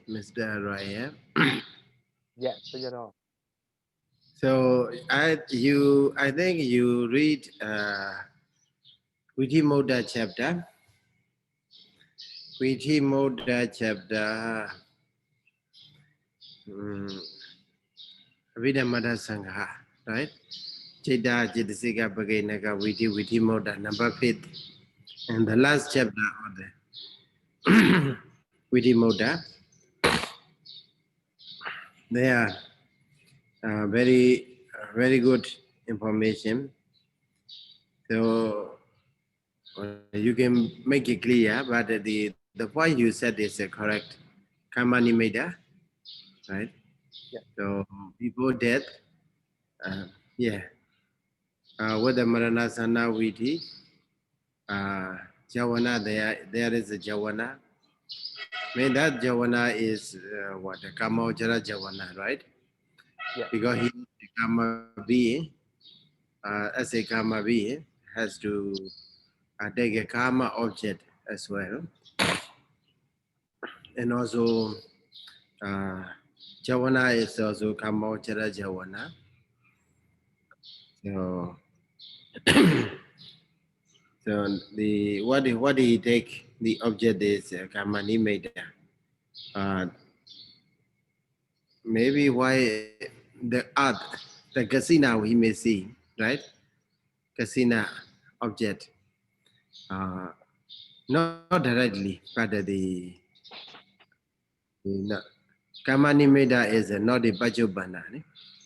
Mr. Raya. Dạ, Sayadaw. So I think you read Vithimoda chapter. Vithimoda chapter. Abhidhamma Sangha, right? Cheda Chidasika Bhagainaka Vithimoda, number 5th. And the last chapter of the Vithimoda. They are very good information. So you can make it clear, but the point you said is correct. Karmanimeda, right? Dạ, So before death, uh, yeah, with the Maranasana Viti, Jawana, there is a Jawana. I mean, that Jawana is what the Kamojara Jawana, right? dạ, Because he is a Kama being, as a Kama being, has to take a Karma object as well. And also, Jawana is also Kamojara Jawana. So, so the what he take the object is Kamanimeda. Uh, maybe why the art, the casino we may see, right? Casino object, uh, not directly, but the Kamanimeda is not the Bajobana,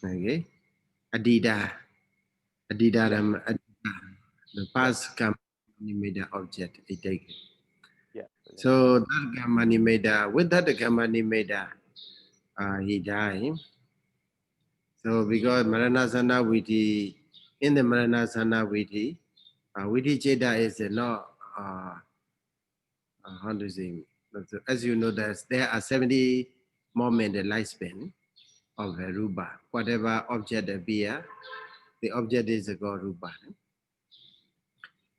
okay? Adida, dạ, Adida, the dạ, past Kamanimeda object, I take it. dạ, Sayadaw. So that Kamanimeda, with that Kamanimeda, he died. So because Maranasana Viti, in the Maranasana Viti, Viti Cheda is not, how to say, as you know, there are 70 moments in the lifespan of a rupa. Whatever object appear, the object is called rupa.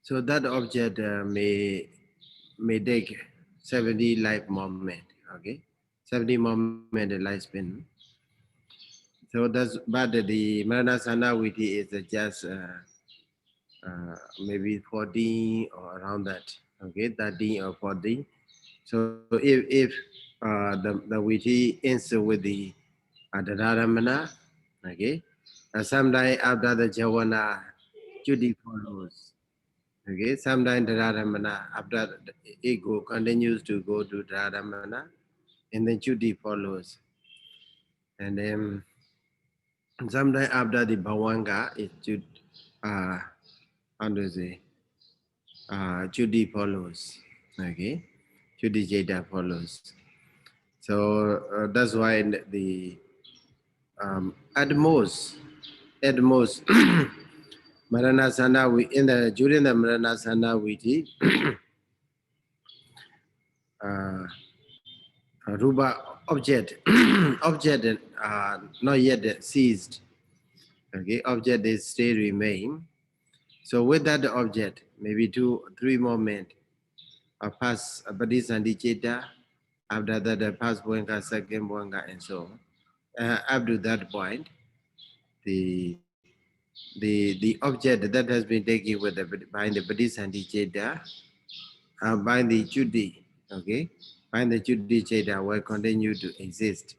So that object may take 70 life moment, okay? 70 moment in lifespan. So that's, but the Maranasana Viti is just maybe 14 or around that, okay, 13 or 14. So if the Viti ends with the Dharamana, okay, sometime after the Jawana, Judy follows. Okay, sometimes the Dharamana, after the ego continues to go to Dharamana, and then Judy follows. And then sometime after the Bhavanga, it should, uh, how to say, Judy follows. Okay, Judy Jada follows. So that's why the at most, Maranasana, we in the during the Maranasana Viti, uh, Ruba object object not yet seized. Okay, object is still remain. So with that object, maybe 2-3 moment pass Badisandiceta, after that pass Boenga, second Boenga, and so on. Up to that point, the the object that has been taken with by the Badisandiceta, by the Judy, okay, by the Judy Cheta will continue to exist.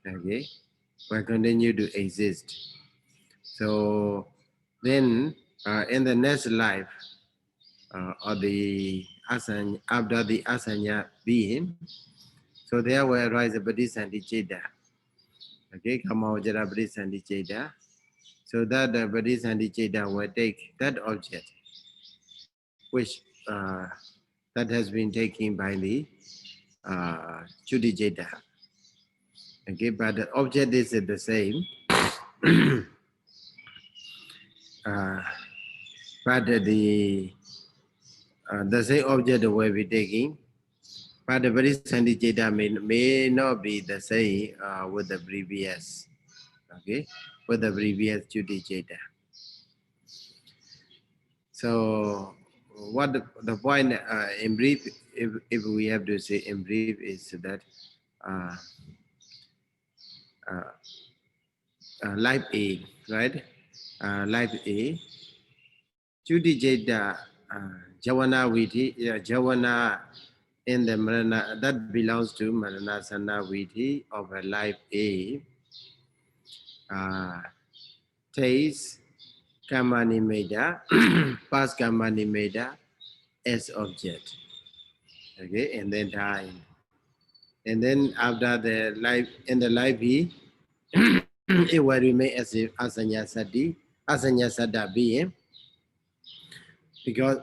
Okay, will continue to exist. So then in the next life, or the asanya, after the asanya being, so there will arise a Bodhisanticeta. Okay, Kamawajara Bodhisanticeta. So that the Bodhisanticeta will take that object, which that has been taken by the Judiceta. Okay, but the object is the same. uh, but the same object will be taking, but the Bodhisanticeta may not be the same with the previous, okay, with the previous Judiceta. So what the point in brief, if we have to say in brief, is that uh, uh, life A, right? Life A, Judy Jada, Jawana Viti, Jawana in the Marana, that belongs to Marana Sana Viti of a life A, taste, Kamani Meda, past Kamani Meda as object. Okay, and then time. And then after the life, in the life B, it will remain as if Asanya Sadi, Asanya Sada being, because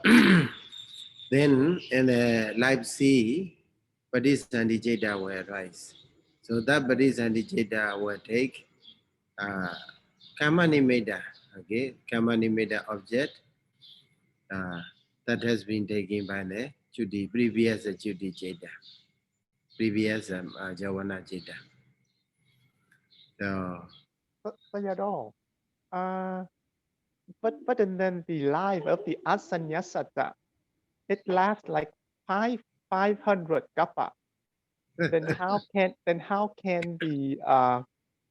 then in the life C, Padisandi Jeda will arise. So that Padisandi Jeda will take Kamani Meda, okay, Kamani Meda object that has been taken by the Judy, previous Judy Jeda, previous Jawana Jeda. So, Sayadaw, but then the life of the Asanyasata, it lasts like 500 kappa. Then how can the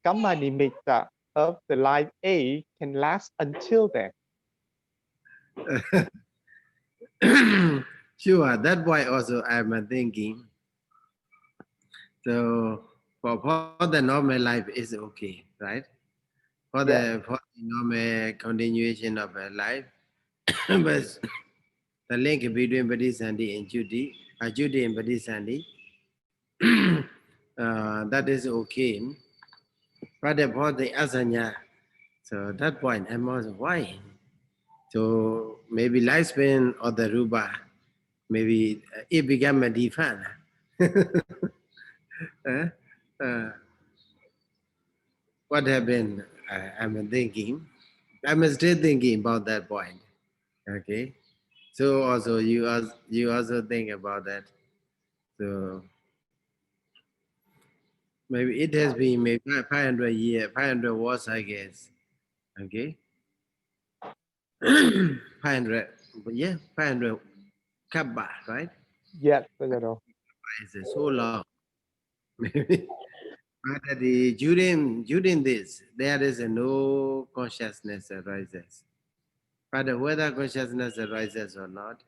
gamma nimitta of the life A can last until then? sure, that's why also I'm thinking. So for the normal life is okay, right? For Yeah. the normal continuation of a life, but the link between Bodhisattva and Judy, Judy and Bodhisattva, that is okay. But for the Asanya, so that point I'm also why. So maybe lifespan of the Ruba, maybe it became a different. uh, uh, what happened? I'm thinking. I'm still thinking about that point. Okay. So also you also think about that. So maybe it has been maybe 500 years, 500 was I guess. Okay. 500, yeah, 500 kabba, right? Yes, Sayadaw. It's so long. Maybe. But during this, there is no consciousness arises. But whether consciousness arises or not,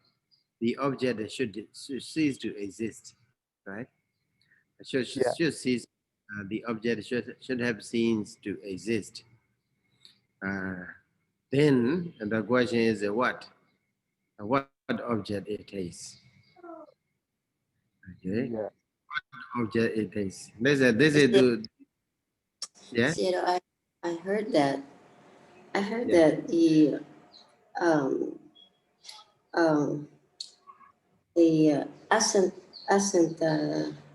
the object should cease to exist, right? Yeah. Should cease. The object should have ceased to exist. Uh, then the question is what? What object it is? Okay, Yeah. object it is. This is Still, the yeah still, I heard that. I heard yeah. that um um the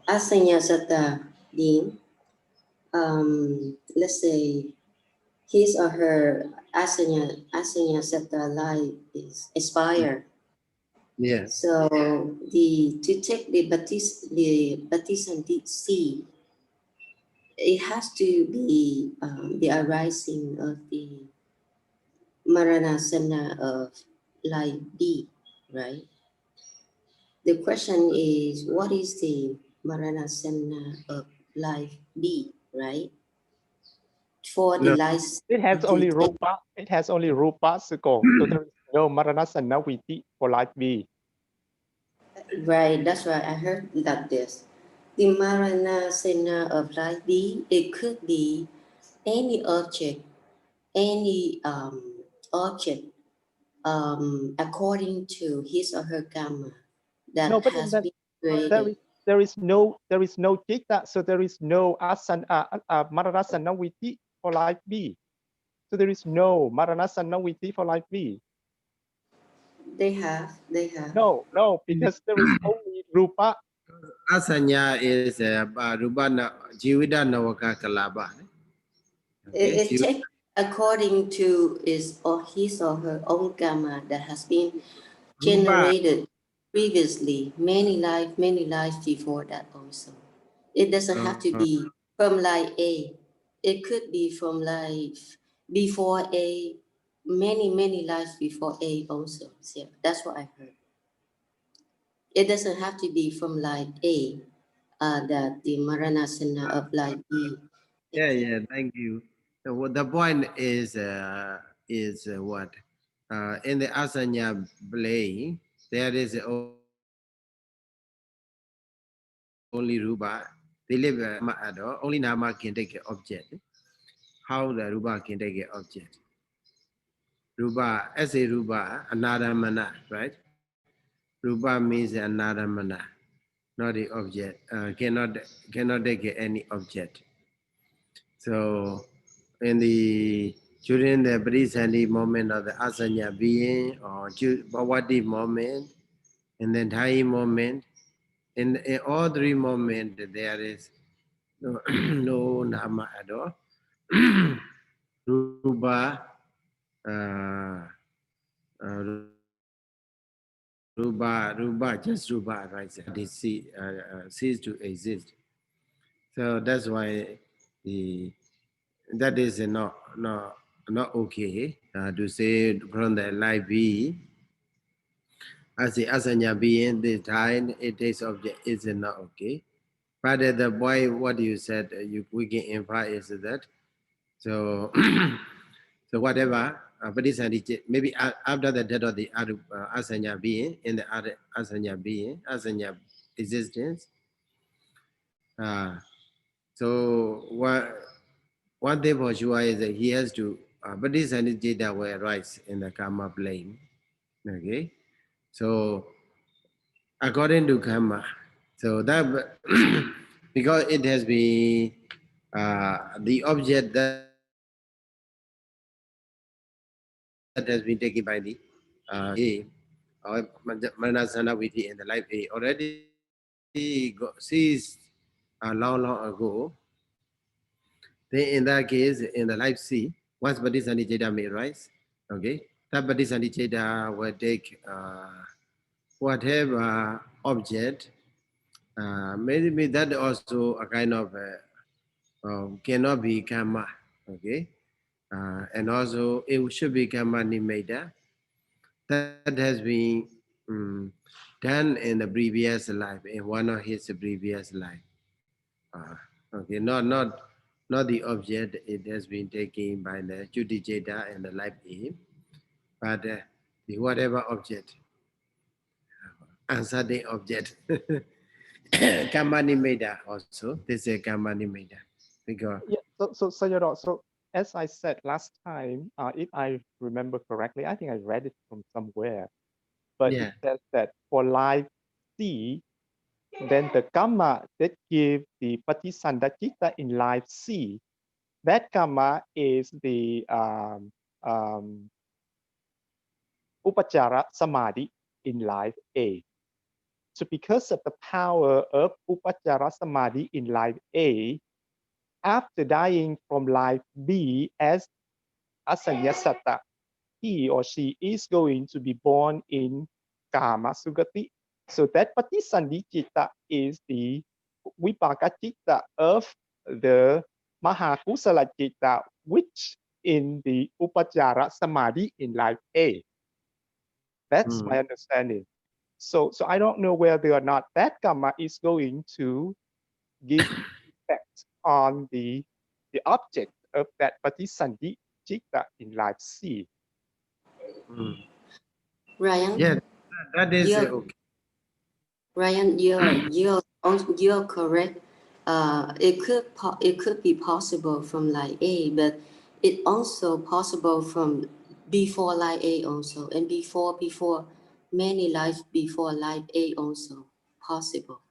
asanyasata being, let's say his or her asanyasata life is expire. Yeah. So to take the baptism seed, it has to be the arising of the Maranasana of life B, right? The question is, what is the Maranasana of life B, right? For the No, life It has to only take, rupa. It has only rupa siko. So there is no maranasana viti for life B. right? That's why I heard that this. The Maranasana of life B, it could be any object, any object according to his or her karma No, that but has then been there created. is there is no chitta. So there is no maranasana viti for life B. So there is no maranasana viti for life B. They have. No, because there is only rupa. Asanya is Rubana Jivida Nawaka Kalaba. Okay. It takes according to his or her own karma that has been Ruba. generated previously, many lives before that also. It doesn't have to be from life A. It could be from life before A, many lives before A also. So that's what I heard. It doesn't have to be from life A, that the Maranasana of life B. Yeah, thank you. So what the point is what? In the asanya play, there is only rupa. They live only nama can take an object. How the rupa can take an object? Rupa, as a rupa, anadamana, right? Rupa means anadamana, not the object. Cannot take any object. So, during the Parisandi moment of the Asanya being or Bhavati moment, and the Dhai moment, in all three moments there is no, no nama at all. Rupa, uh, Rupa, just Rupa, right? Cease to exist. So that's why the that is not okay to say from the life being as the asanya being the time it takes object is not okay. But the point what you said we can infer is that so so whatever maybe after the death of the other asanya being in the other asanya being asanya existence. So one thing for sure is that he has to, Bodhisattva will arise in the karma plane. Okay, so according to karma, so that because it has been the object that has been taken by the A or Manasana Viti in the life A already ceased long ago. Then in that case, in the life C, once Bodhisattva may rise, okay, that Bodhisattva will take whatever object, maybe that also a kind of cannot be karma, okay, and also it should be karma nimeda that has been um, done in the previous life, in one of his previous life. Uh, okay, not the object. It has been taken by the Judijeta and the life aim, but the whatever object, answer the object. Kamanimeda also. This is Kamanimeda. Because Yeah, so Sayadaw, so as I said last time, if I remember correctly, I think I read it from somewhere, but it yeah, says that for life C, then the karma that give the patisandacita in life C, that karma is the upachara samadhi in life A. So because of the power of upachara samadhi in life A, after dying from life B as asanyasata, he or she is going to be born in kama sugati. So that patisandhicita is the vipaka of the mahakusala citta, which in the upachara samadhi in life A. That's my understanding. So I don't know whether or not that karma is going to give effect on the object of that patisandhi citta in life C. Ryan, yeah, that is you're okay. Ryan, you're correct. It could be possible from line A, but it also possible from before line A also, and before many lives before line A also possible.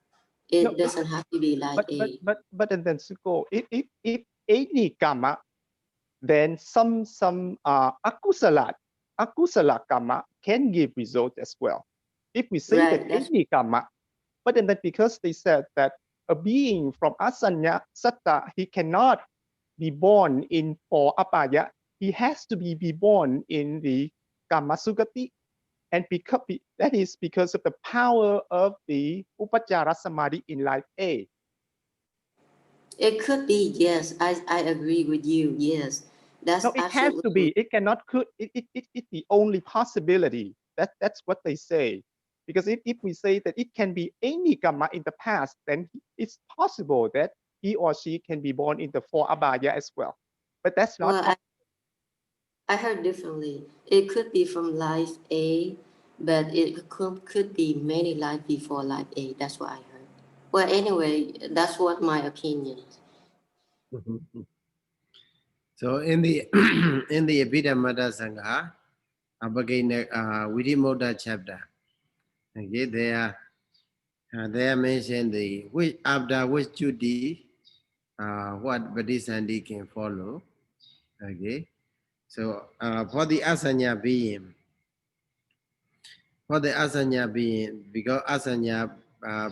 No, It doesn't have to be line A. but and then Suko, if any karma, then some akusala karma can give result as well. If we say that Right. That's any karma, but then because they said that a being from asanya satta, he cannot be born in for apaya, he has to be born in the kama sugati. And because that is because of the power of the upachara samadhi in life A. it. Could be yes. I agree with you. Yes, that's No, it has to absolutely be. It cannot could. It's the only possibility. That's what they say. Because if we say that it can be any karma in the past, then it's possible that he or she can be born in the 4 abhaya as well. But that's not Well, I heard differently. It could be from life A, but it could be many life before life A. That's what I heard. Well, anyway, that's what my opinion. So in the in the Abhidhamma Sangha, Vidimoda chapter, okay, they are mentioned the which after which duty what Bodhisattva can follow. Okay, so for the asanya being, because asanya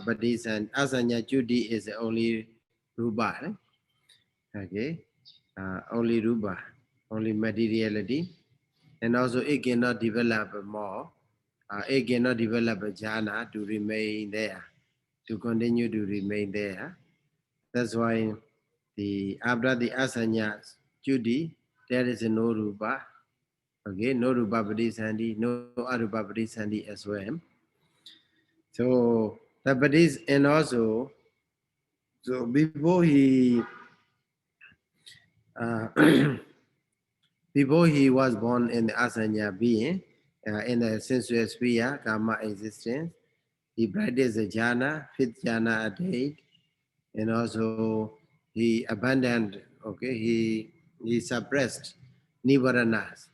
Bodhisattva, asanya duty is the only rupa, okay, only rupa, only materiality, and also it cannot develop more. It cannot develop a jhana to remain there, to continue to remain there. That's why after the asanya duty, there is no rupa. Okay, no rupa bodhisattva, no arupa bodhisattva as well. So the bodhis and also so before he before he was born in the asanya being in the sensual sphere karma existence, he practiced the jhana, 5th jhana attained, and also he abandoned. Okay, he suppressed nivaranas.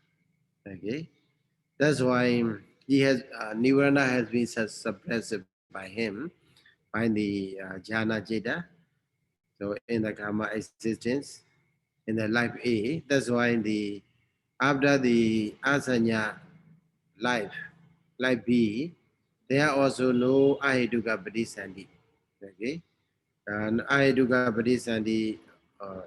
Okay, that's why he has nivarana has been suppressed by him by the jhana jeta. So in the karma existence in the life A, that's why after the asanya life B, there are also no aheduka bodhisattva. Okay, and aheduka bodhisattva. Uh,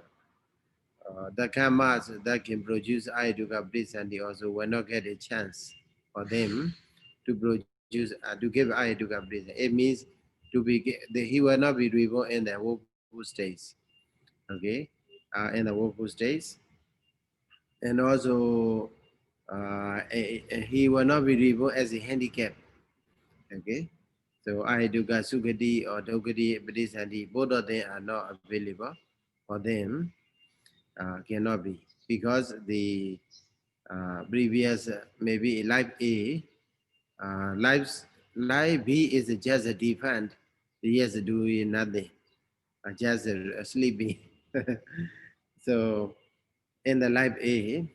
the karmas that can produce aheduka bodhisattva also will not get a chance for them to produce to give aheduka bodhisattva. It means he will not be reborn in the woeful states. Okay, in the woeful states, and also he will not be reborn as a handicap. Okay, so aheduka sukati or dogati bodhisattva, both of them are not available for them. Cannot be because the previous maybe life A, life B is just a defend. Yes, doing nothing, just sleeping. So in the life A,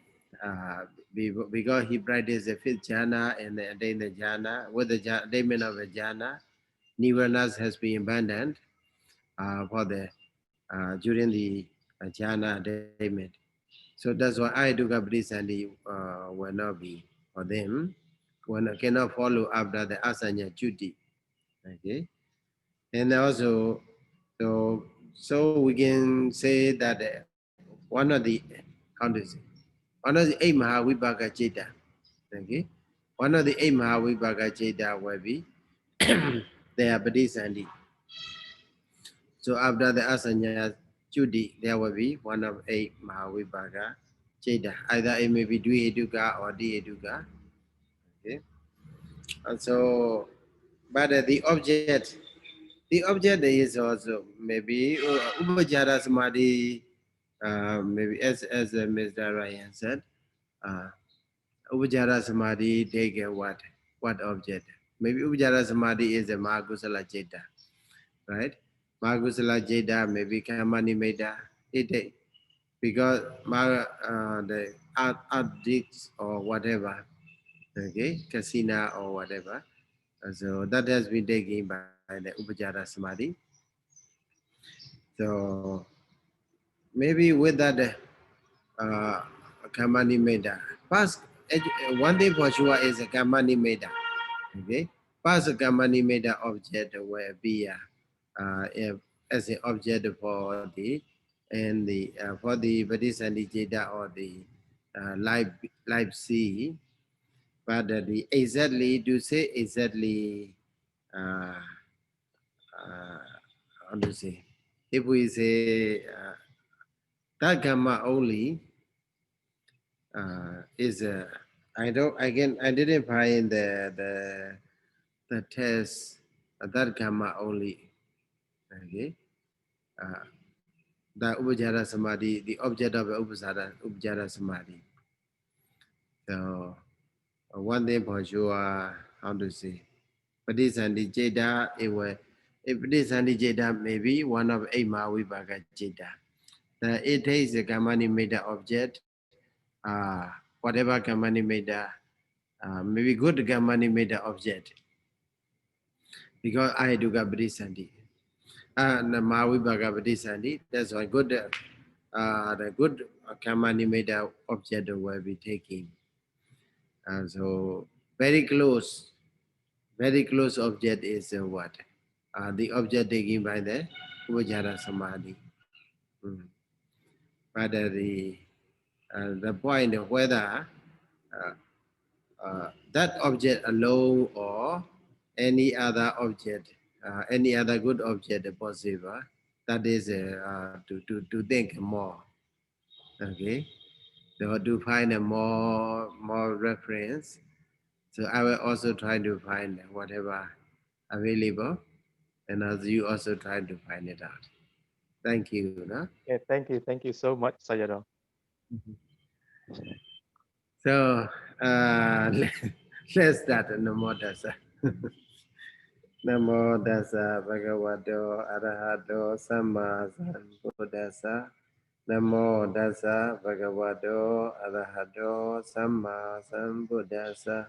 because he practiced the 5th jhana and then the jhana with the attainment of the jhana, nirvanas has been abandoned for the during the jhana attainment. So that's why I do Bodhisattva will not be for them, cannot follow after the asanya duty. Okay, and also so we can say that one of the how to say one of the 8 Mahavibhaga Citta. Okay, one of the 8 Mahavibhaga Citta will be they are Bodhisattva. So after the asanya duty, there will be one of 8 Mahavibhaga Citta. Either it may be Dviheduka or Diheduka. Okay. And so, but the object is also maybe Upajara Samadhi, maybe as Mr. Ryan said, uh, Upajara Samadhi take what object? Maybe Upajara Samadhi is a Mahagusala Citta, right? Mahagusala Citta, maybe Kamani Meda, it take because the art or whatever, okay, casino or whatever. So that has been taken by the Upajara Samadhi. So maybe with that uh, Kamani Meda. First, one thing for sure is a Kamani Meda. Okay, first Kamani Meda object will be as an object for the for the Bodhisattva Jeta or the life C. But the exactly to say exactly. Uh, how to say? If we say that gamma only is I didn't find the test that karma only. Okay. The Upajara Samadhi, the object of Upajara Samadhi. So one thing for sure, how to say, Padisandi Jeda, if Padisandi Jeda may be one of 8 Mahawibhaga Jeda. The 8 is a Kamani made object, whatever Kamani made, maybe good Kamani made object. Because I do Padisandi. And Mahawibhaga Padisandi, that's why good, the good Kamani made object will be taking. So very close object is what? The object taken by the Upajara Samadhi. But the point of whether that object alone or any other object, any other good object possible, that is to think more. Okay, so to find a more reference. So I will also try to find whatever available, and as you also try to find it out. Thank you. No? Yeah, thank you so much, Sayadaw. So let's start. Namo Tassa. Namo Tassa Bhagavato Arahato Samma Sambuddhassa. Namo Tassa Bhagavato Arahato Samma Sambuddhassa.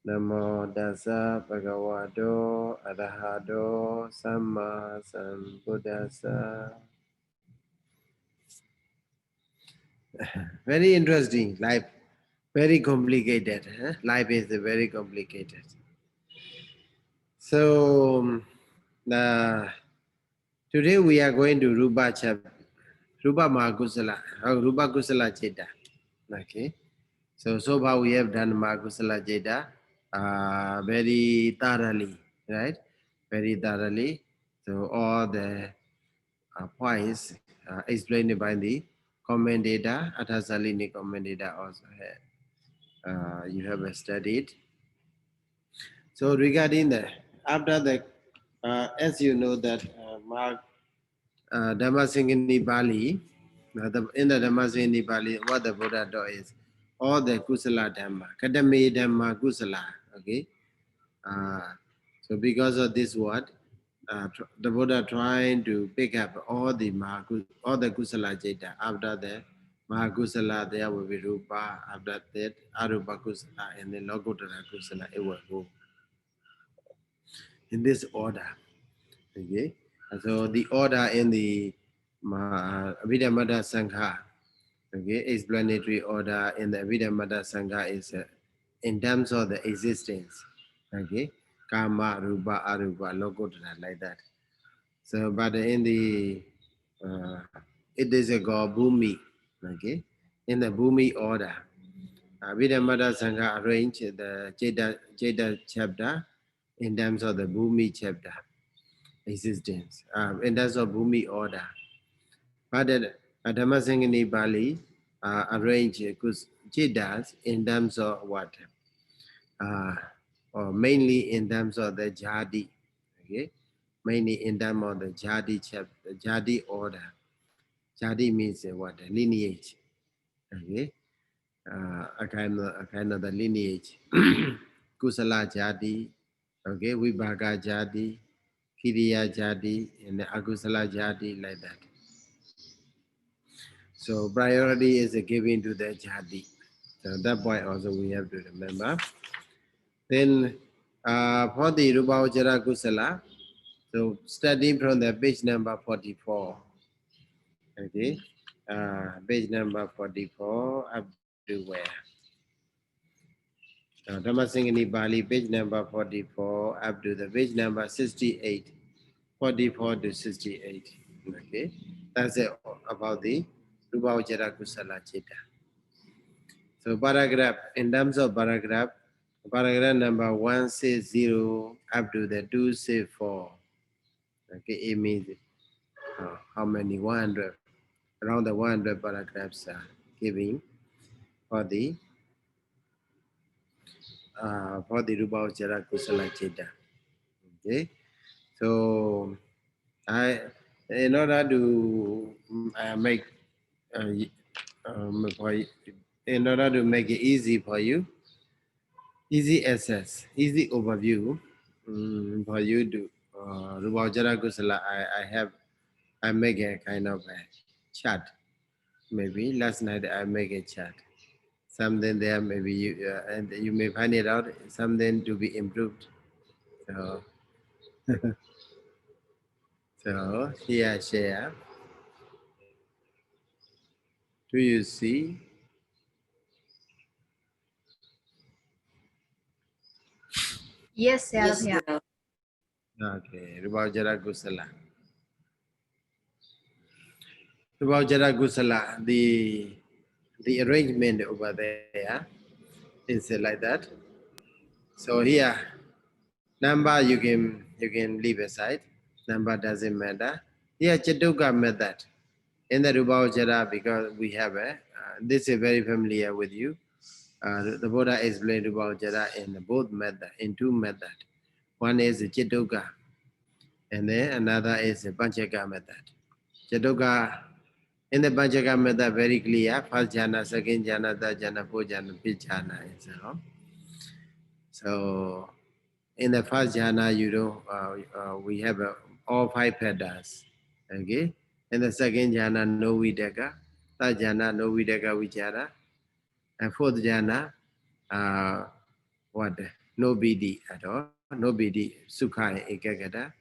Namo Tassa Bhagavato Arahato Samma Sambuddhassa. Very interesting life, very complicated. Huh? Life is very complicated. So today we are going to Rupa Mahakusala, Rupa Kusala Jeta. Okay. So far we have done Mahakusala Jeta very thoroughly, right? Very thoroughly. So all the points explained by the commentator, Athasalini commentator also had. You have studied. So regarding after the, as you know that Dhammasaṅgaṇīpāḷi, in the Dhammasaṅgaṇīpāḻi, what the Buddha taught is all the kusala dhamma, kadame dhamma kusala. Okay. So because of this word, the Buddha trying to pick up all the kusala jeta. After the Mahakusala, there will be Rupa. After that, Arupa kusala, and then Lokuttara kusala. It will go in this order. Okay. So the order in the Abhidhamma Sangha, okay, explanatory order in the Abhidhamma Sangha is in terms of the existence. Okay. Kama, Rupa, Arupa, Lokuttara, like that. So, but in the, it is a called Bhumi, okay? In the Bhumi order, Abhidhamma Sangha arranged the Jeta chapter in terms of the Bhumi chapter, existence, in terms of Bhumi order. But Dhammasaṅgaṇīpāḷi arranged Jetas in terms of what? Or mainly in terms of the Jadi, okay? Mainly in terms of the Jadi chapter, Jadi order. Jadi means what? Lineage. Okay, a kind of the lineage. Kusala Jadi, okay, Vibhaga Jadi, Kiriya Jadi, and the Akusala Jadi, like that. So priority is given to the Jadi. So that point also we have to remember. Then for the rūpāvacarakusalaṃ, so starting from the page number 44. Okay, page number 44 up to where? Dhammasaṅgaṇīpāḷi, page number 44 up to the page number 68, 44 to 68. Okay, that's it about the rūpāvacarakusala citta. So paragraph, in terms of paragraph number 160 up to the 264. Okay, it means how many? 100. Around the 100 paragraphs are giving for the Rūpāvacarakusala citta. Okay, so in order to make for you, in order to make it easy for you, easy access, easy overview for you to rūpāvacarakusalaṃ, I make a kind of a chart. Maybe last night I make a chart. Something there, maybe you and you may find it out. Something to be improved. So, so here share. Do you see? Yes, Yes, yeah. yeah. Okay, rūpāvacarakusalaṃ. Rūpāvacarakusalaṃ, the arrangement over there is like that. So here, number you can leave aside. Number doesn't matter. Here, cittuppādakaṇḍaṃ method. In the rūpāvacara, because we have this is very familiar with you. The Buddha explained rūpāvacara in both method, in two methods. One is the cittuppādaka, and then another is the panchaka method. Cittuppādaka, in the panchaka method, very clear. First jhana, second jhana, third jhana, fourth jhana, fifth jhana, etc. So in the first jhana, you know, we have all five fetters. Okay. In the second jhana, no vidaka. Third jhana, no vidaka vichara. And fourth jhana, what? No bidi at all. No bidi, sukha ekagata.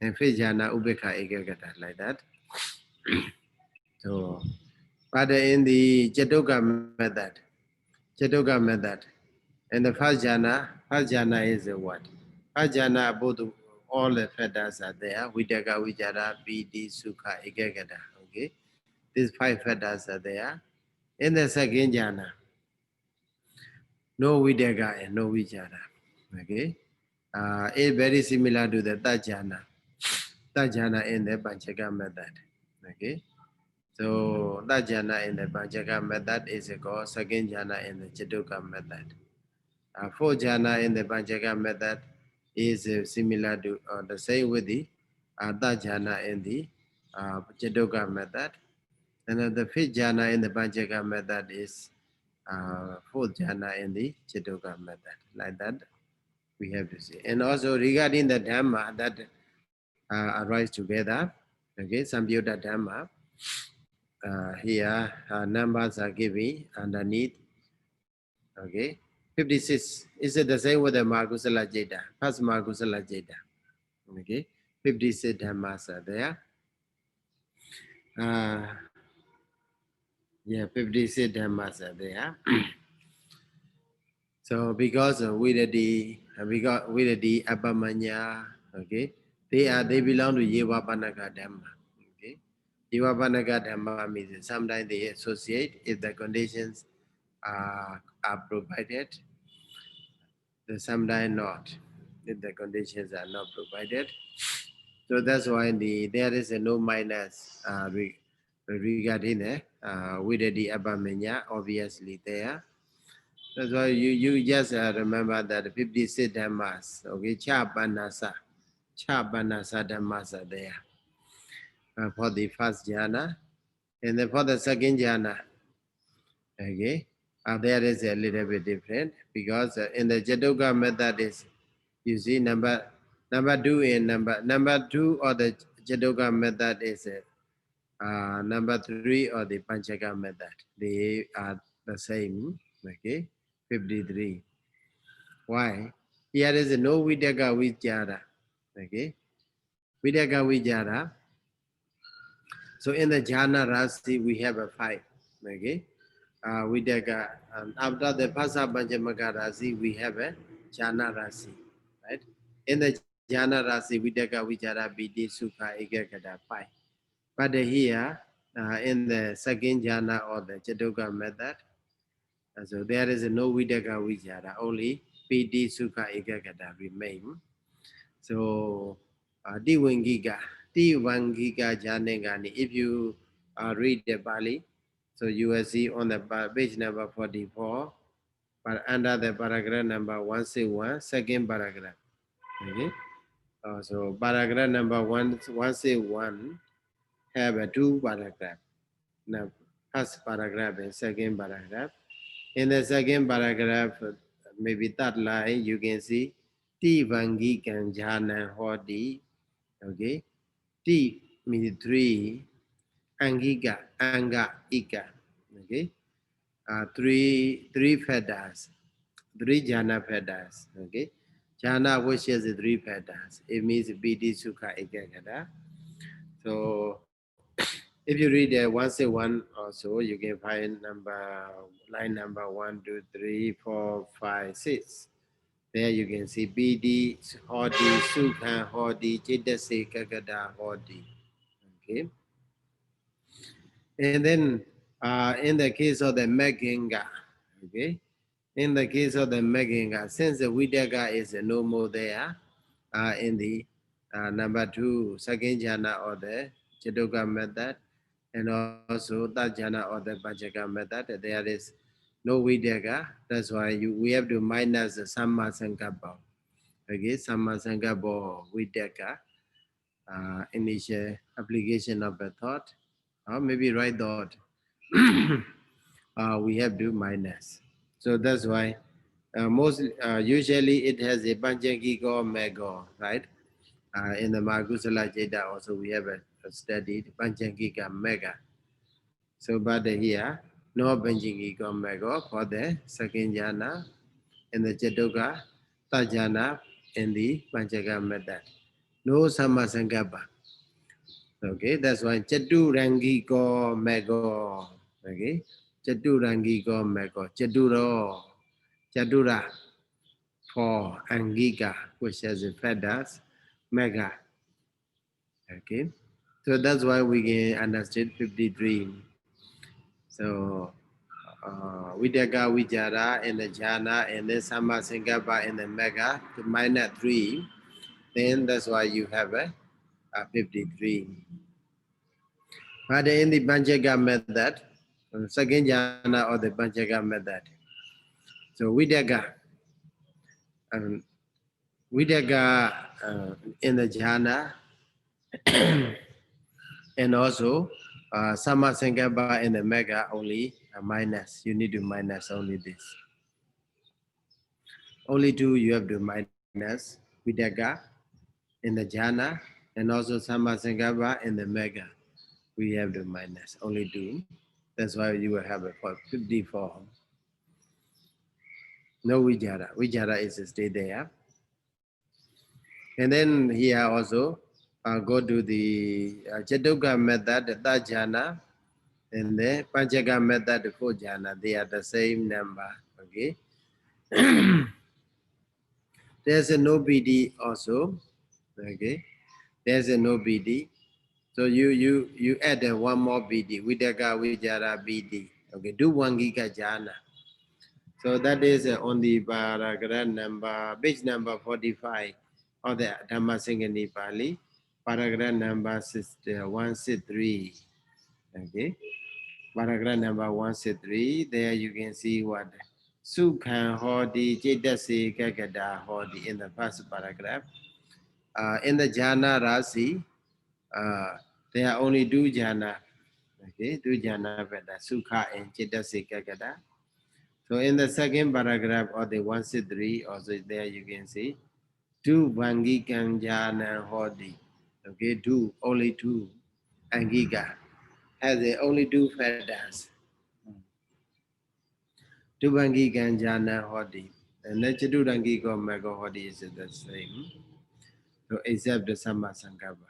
And fifth jhana, ubekha ekagata, like that. So, but in the cittuppādaka method, and the first jhana is what? First jhana, both all the fetters are there. Vidaka, vichara, bidi, sukha, ekagata. Okay, these five fetters are there. In the second jhana, no vidaka and no vichara. Okay, it's very similar to the third jhana. Third jhana in the panchaka method. Okay. So that jhana in the panchaka method is called second jhana in the cittuppādaka method. Fourth jhana in the panchaka method is similar to the same with the third jhana in the cittuppādaka method. And then the fifth jhana in the panchaka method is fourth jhana in the cittuppādaka method. Like that we have to see. And also regarding the dhamma that arise together, okay, samyutta dhamma. Here numbers are given underneath. Okay, 56. Is it the same with the Mahakusala Jeta? First Mahakusala Jeta. Okay, 56 dhammas are there. Yeah, 56 dhammas are there. So because we the Abhamanya, okay, they belong to Yevapanaka Dhamma. Okay, Yevapanaka Dhamma means sometimes they associate if the conditions are provided, then sometimes not, if the conditions are not provided. So that's why there is a no minus regarding with the Abhamanya, obviously there. That's why you just remember that 56 dhammas, okay, cha banasa dhammas are there for the first jhana, and then for the second jhana, okay, there is a little bit different because in the cittuppādaka method is, you see, number two in number two or the cittuppādaka method is number three or the panchaka method. They are the same, okay, 53. Why? Here is no vidaka vichara. Okay, vidaka vichara. So in the jhana rasi we have a 5. Okay, vidaka. After the phasa panchamaga rasi we have a jhana rasi. Right. In the jhana rasi vidaka vichara bidi sukha ekagata 5. But here in the second jhana or the cittuppādaka method, so there is no vidaka vichara, only piti sukha ekagata remain. So Divangika Janaṅgaṇī. If you read the Pali, so you will see on the page number 44, but under the paragraph number 161, second paragraph. Okay. So paragraph number 161 have a two paragraph. Now, first paragraph and second paragraph. In the second paragraph, maybe that line, you can see Ti Vangi Kanjana Hodi. Okay. Ti means three, Angika, Anga, Ika. Okay. Three feathers, three jhana feathers. Okay. Jhana, which is the three feathers. It means Bidi Sukha Ekagada. So if you read 161 also, you can find line number 1, 2, 3, 4, 5, 6. There you can see BD, Hodi, Sukha, Hodi, Chitase, Kagada, Hodi. Okay. And then in the case of the Meginga, okay, in the case of the Meginga, since the Vidaga is no more there in the number 2, second jhana or the Chidoka method, and also that jhana or the Bajaka method, there is no Vidaga. That's why we have to minus the Samma Sankappa. Okay, Samma Sankappa Vidaga, initial application of the thought, or maybe right thought. We have to minus. So that's why usually it has a Panchangiko Mego, right? In the Magusala Jeda also we have studied Panchangika Mega. So but here, no Panchangiko Mego for the second jhana in the Chetoka, third jhana in the Panchaka method. No Samasankapa. Okay, that's why Chaturangiko Mego. Okay, Chaturangiko Mego. Chatura for Angika, which has a feathers, Mega. Okay, so that's why we can understand 53. So Vidaga, Vijara, and the Jhana, and then Samasangapa and the Mega to minus 3. Then that's why you have a 53. But in the Panchaka method, second jhana or the Panchaka method. So Vidaga in the jhana and also Sama Sankapa in the mega only minus. You need to minus only this. Only two you have to minus Vidaga in the jhana and also Sama Sankapa in the mega. We have to minus only two. That's why you will have a 54. No Vijara. Vijara is stay there. And then here also go to the Chatuka method, the third jhana, and the Panchaka method, the fourth jhana. They are the same number. Okay. There's a no BD also. Okay. There's a no BD. So you add one more BD. Vidaga Vijara BD. Okay. Do one giga jhana. So that is on the paragraph number, page number 45 of the Dhammasaṅgaṇīpāḷi, paragraph number 163. Okay, paragraph number 163. There you can see what Sukhan Hodi Citase Kagada Hodi in the first paragraph. In the Jhana Rasi, there are only two jhana. Okay, two jhana veda, Sukha and Citase Kagada. So in the second paragraph of the 163, also there you can see two Vangi Kanjana Hodi. Okay, two, only two. Angika has only two feathers. Two Vangi Kanjana Hodi. And the Chaturangi Mega Hodi is the same. So except the Samma Sankapa.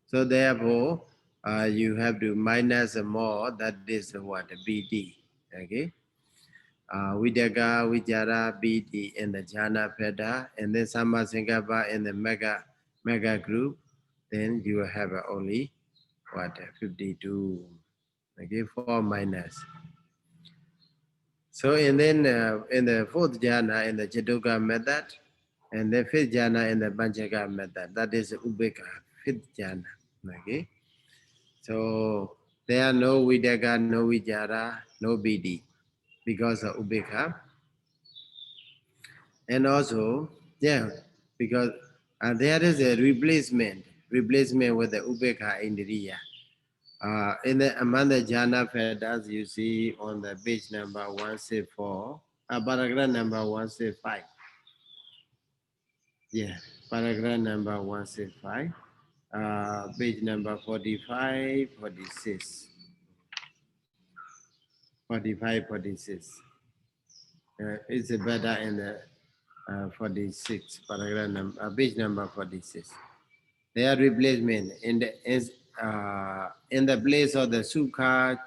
So therefore, you have to minus more, that is what? BD. Okay. Vidaga, Vijara, BD in the Jhana Peda, and then Samma Sankapa in the mega group, then you will have only what? 52. Okay, 4 minus. So and then in the fourth jhana in the Chatuka method, and the fifth jhana in the Panchaka method, that is Ubeka, fifth jhana. Okay, so there are no Vidaga, no Vijara, no BD because of Ubeka. And also, yeah, because there is a replacement with the Ubekha Indriya. Among the jhana fetters, you see on the page number 164, paragraph number 165. Yeah, paragraph number 165, page number 45, 46. 45, 46. It's better in the 46, paragraph number, page number 46. They are replacement in the place of the sukha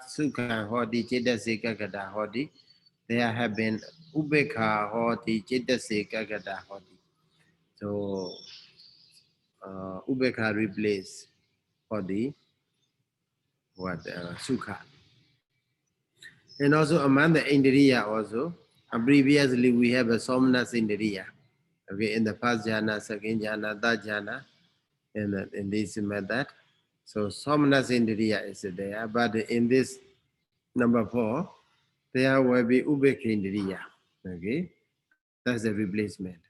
hodi, chedasika gada hodi. There have been ubekha hodi, chedasika gada hodi. So ubekha replace hodi sukha. And also among the Indriya also, previously we have a somnas Indriya. Okay, in the first jhana, second jhana, third jhana, in this method. So somnas Indriya is there, but in this number 4, there will be Ubekha Indriya. Okay, that's the replacement.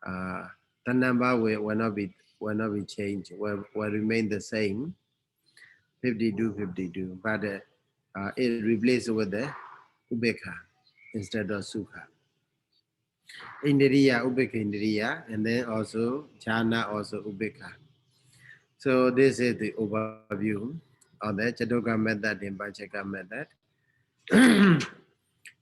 The number will not be changed, will remain the same, 52, 52, but it replaced with the Ubekha instead of Sukha. Indriya, Ubekha Indriya, and then also Jhana, also Ubekha. So this is the overview of the Chadoka method and Panchaka method.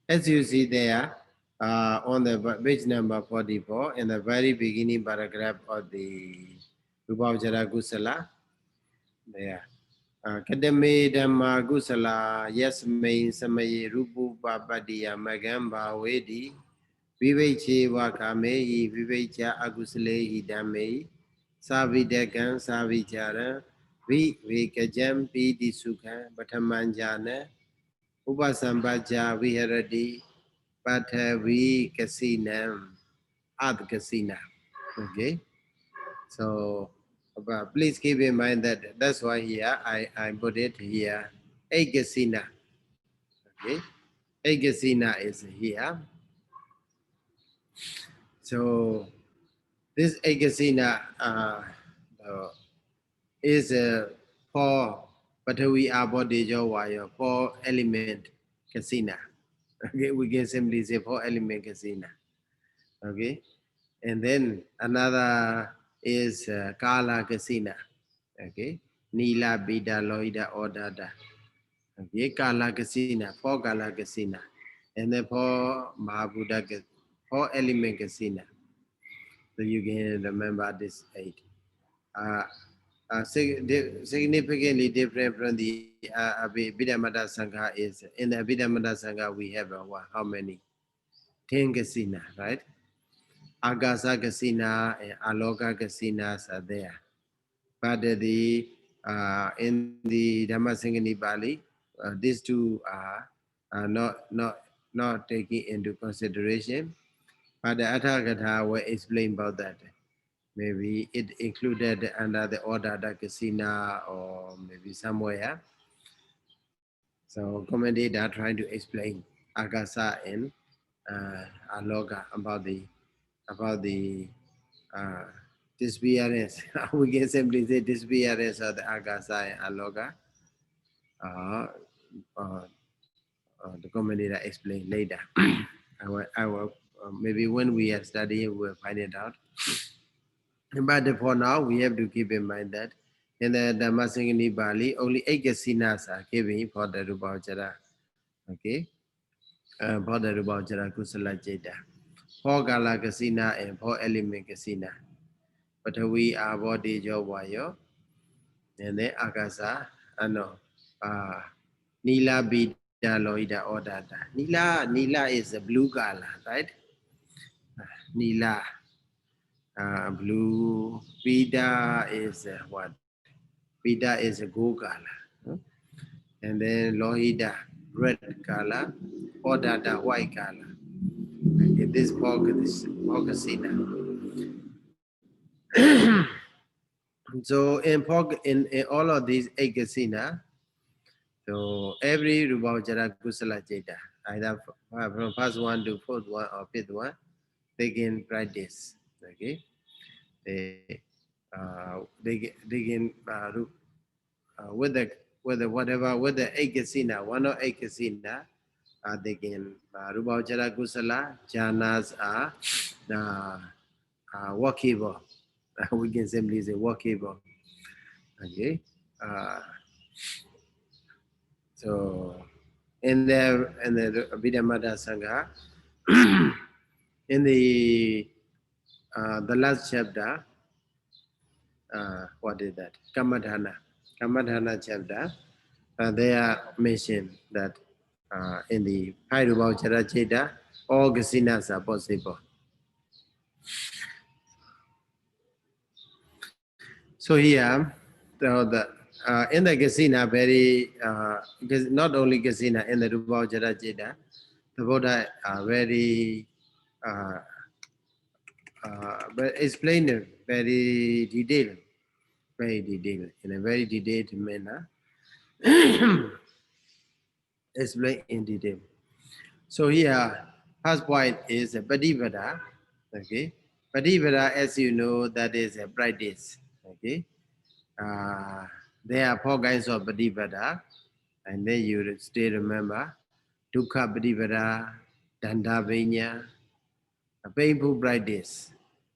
As you see there, on the page number 44, in the very beginning paragraph of the rūpāvacarakusalaṃ, there. Kadame dhamma kusala yasmai samaye rūpāvacarakusalaṃ magamba vedi vivaiche vakamehi vivaicha akusalehi dhamme savidakam savichara vivekajam piti sukham pathamanjana upasambaja viharati pathavi kasinam adkasina. Okay, so please keep in mind that that's why here I put it here ekasina. Okay, ekasina is here. So this ekasina is for Patavi Abodhijo Wire, 4 element casina. Okay, we can simply say 4 element casina. Okay, and then another is Kala casina. Okay, Nila Bida Loida Odada. Okay, Kala casina, 4 Kala casina, and then 4 Mahabuddha, 4 element casina. So you can remember this 8. Significantly different from the Abhidhamma Sangha is, in the Abhidhamma Sangha we have how many? 10 kasina, right? Agasa kasina and aloka kasinas are there. But in the Dhammasaṅgaṇīpāḷi, these two are not taken into consideration. But the Atthakatha will explain about that. Maybe it included under the order Dakasina or maybe somewhere. So commentator trying to explain Agasa and Aloka about the disappearance. We can simply say disappearance of the Agasa and Aloka. The commentator explain later. I will maybe when we are studying we'll find it out. But for now, we have to keep in mind that in the Dhammasaṅgaṇīpāḷi, only 8 kasinas are given for the rūpāvacara. Okay, for the rūpāvacarakusalaṃ. 4 kala kasina and 4 element kasina. Patavi Abhidhamma Piṭaka, and then Akasa, Nila Bida Loida Odata. Nila is a blue color, right? Nila. Blue. Pida is what? Pida is a gold color. And then Lohida, red color. Odata, white color. Okay, this Pogacina. So in all of these 8 casina, so every rūpāvacarakusalaṃ, either from first one to 4th one or 5th one, they can practice. Okay. they can with the whatever with the eight kasina, one or eight kasina, they can rūpāvacarakusalaṃ jhanas are workable. We can simply say workable. Okay. So in the Abhidhamma Sangha, in the last chapter, what is that? Kammadhana chapter, they are mentioned that in the five rūpāvacarakusalaṃ, all kasinas are possible. So here, in the kasina, very not only kasina, in the rūpāvacarakusalaṃ, the Buddha very explained very detailed, in a very detailed manner. Explain in detail. So here, first point is Patipada. Okay, Patipada, as you know, that is a practice. Okay, there are four kinds of Patipada, and then you still remember Dukkha Patipada, Danda Vinya, a painful practice,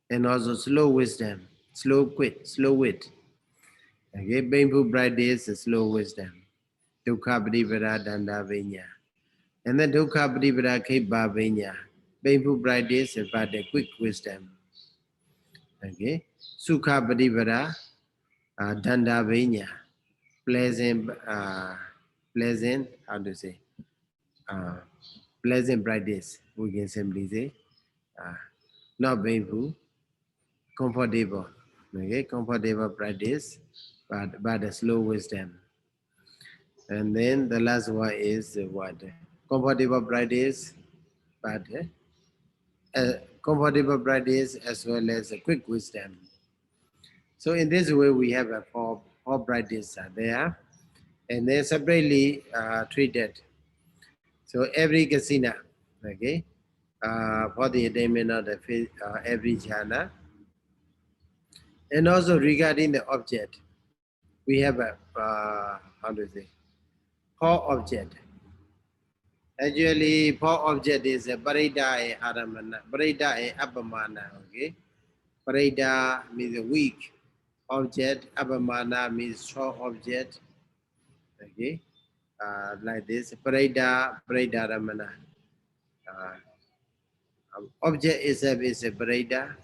and also slow wisdom, slow wit. Okay, painful practice, slow wisdom. Dukkha Patipada, Danda Vinya. And then Dukkha Patipada Khepa Vinya. Painful practice but the quick wisdom. Okay. Sukha Patipada Danda Vinya. Pleasant, how to say? Pleasant practice, we can simply say. Not painful, comfortable. Okay, comfortable practice, but a slow wisdom. And then the last one is what? Comfortable practice, but comfortable practice as well as a quick wisdom. So in this way, we have a four practices are there, and they're separately treated. So every kasina, okay, for the attainment of the every jhana, and also regarding the object, we have a how to say, four object. Actually, four object is a parida and aramana, parida and abamana. Okay, parida means a weak object, abamana means strong object. Okay, like this, parida ramana. Object itself is a parida,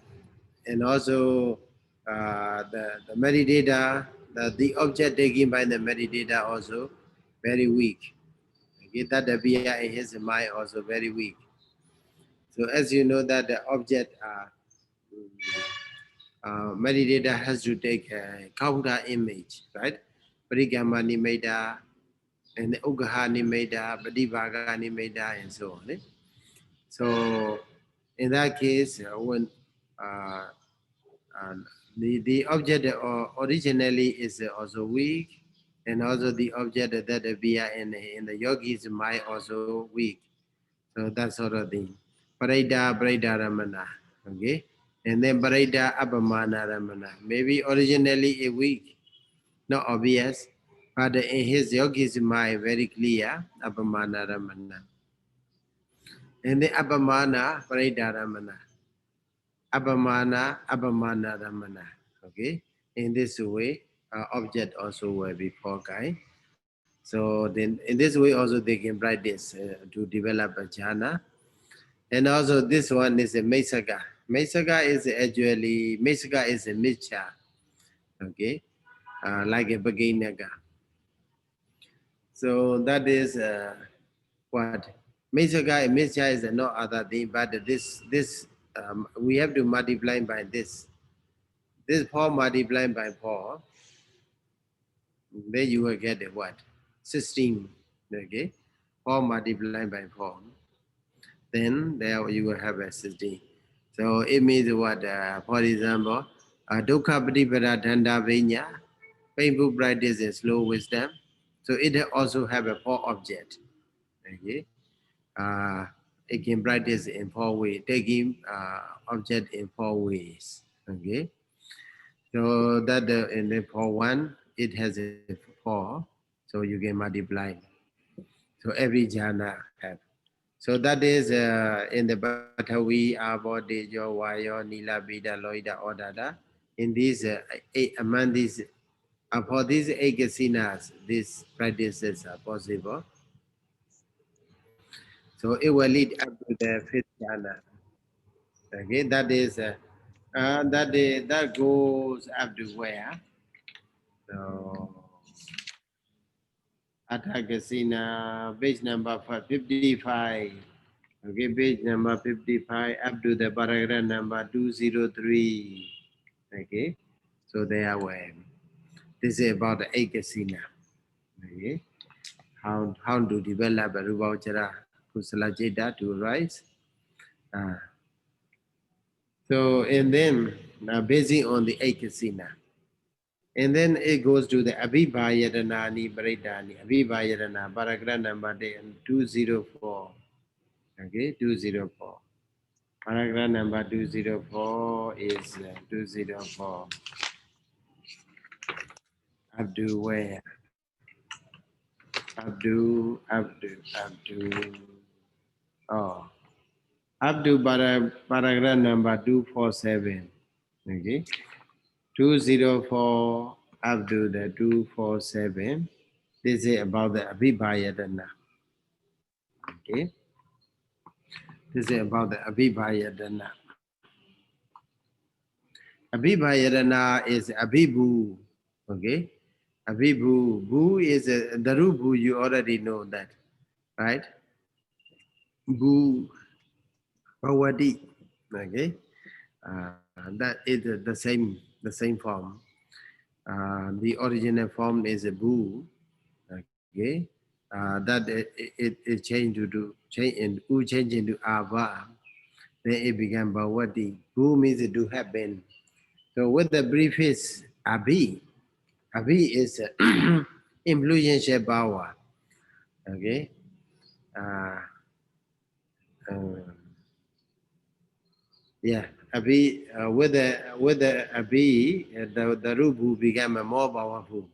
and also the meditator, the object taken by the meditator also very weak. Okay, that the via in his mind also very weak. So as you know that the object meditator has to take a counter image, right? Parigama nimeda and Ugaha nimeda, Padivaga nimeda, and so on. So in that case, when uh, the object originally is also weak, and also the object that appear in the yogi's mind also weak. So that sort of thing. Parida Ramana. Okay. And then Parida Abhamana Ramana. Maybe originally a weak, not obvious, but in his yogi's mind very clear, Abhamana Ramana. And then Abhamana Parida Ramana. Abhamana Ramana. Okay. In this way, object also will be four kind. So then in this way also they can practice to develop a jhana. And also this one is a Mesaga. Mesaga is actually, Mesaga is a Micha. Okay. Like a Baginaga. So that is what? Mesaga and Micha is no other thing, but this we have to multiply by this. This 4 multiplied by 4, then you will get a what? 16. Okay. 4 multiplied by 4. Then there you will have a 16. So it means what? For example, Dukkha Patipada Danda Vinya, painful practice and slow wisdom. So it also have a 4 object. Okay. It can practice in 4 ways, taking object in 4 ways. Okay. So that in the for 1, it has a 4, so you can multiply. So every jhana have. So that is in the Batavi, Abo, Dejo, Vayo, Nila, Bida, Loida, Odada. In these, among these, for these 8 kasinas, these practices are possible. So it will lead up to the 5th jhana. Okay, that goes up to where? So Atakasina, page number 55. Okay, page number 55 up to the paragraph number 203. Okay, so there were. This is about the Ekasina. Okay, how to develop a rūpāvacarakusalaṃ to rise. So, and then basing on the Ekasina. And then it goes to the Abhidhamma Piṭaka, Abhidhamma, paragraph number 204. Okay, 204. Paragraph number 204 is 204. Abdu where? Abdu. Oh, paragraph number 247. Okay, 204 Abdu the 247. This is about the Abhidhamma. Okay, this is about the Abhidhamma. Abhidhamma is Abhibu. Okay, Abhibu. Bu is the Rubu. You already know that, right? Bu Bhavati. Okay, that is the same form. The original form is a Bu. Okay, that it changed to change and U changed into Ava. Then it became Bhavati. Bu means to happen. So with the prefix Abhi, Abhi is influential power. Okay. Uh, uh, yeah. Abhi with the Abhi, the Rubu became more powerful.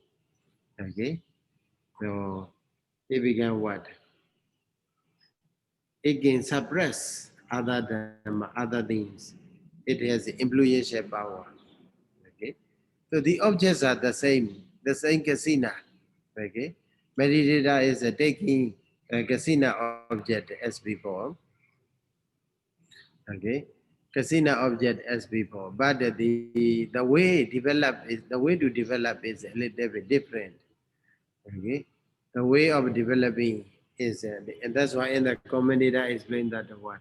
Okay. So it became what? It can suppress other things. It has influential power. Okay. So the objects are the same casino. Okay. Meditator is taking a casino object as before. Okay. Casino object as before. But the way to develop is a little bit different. Okay. The way of developing is, and that's why in the commentator I explained that what,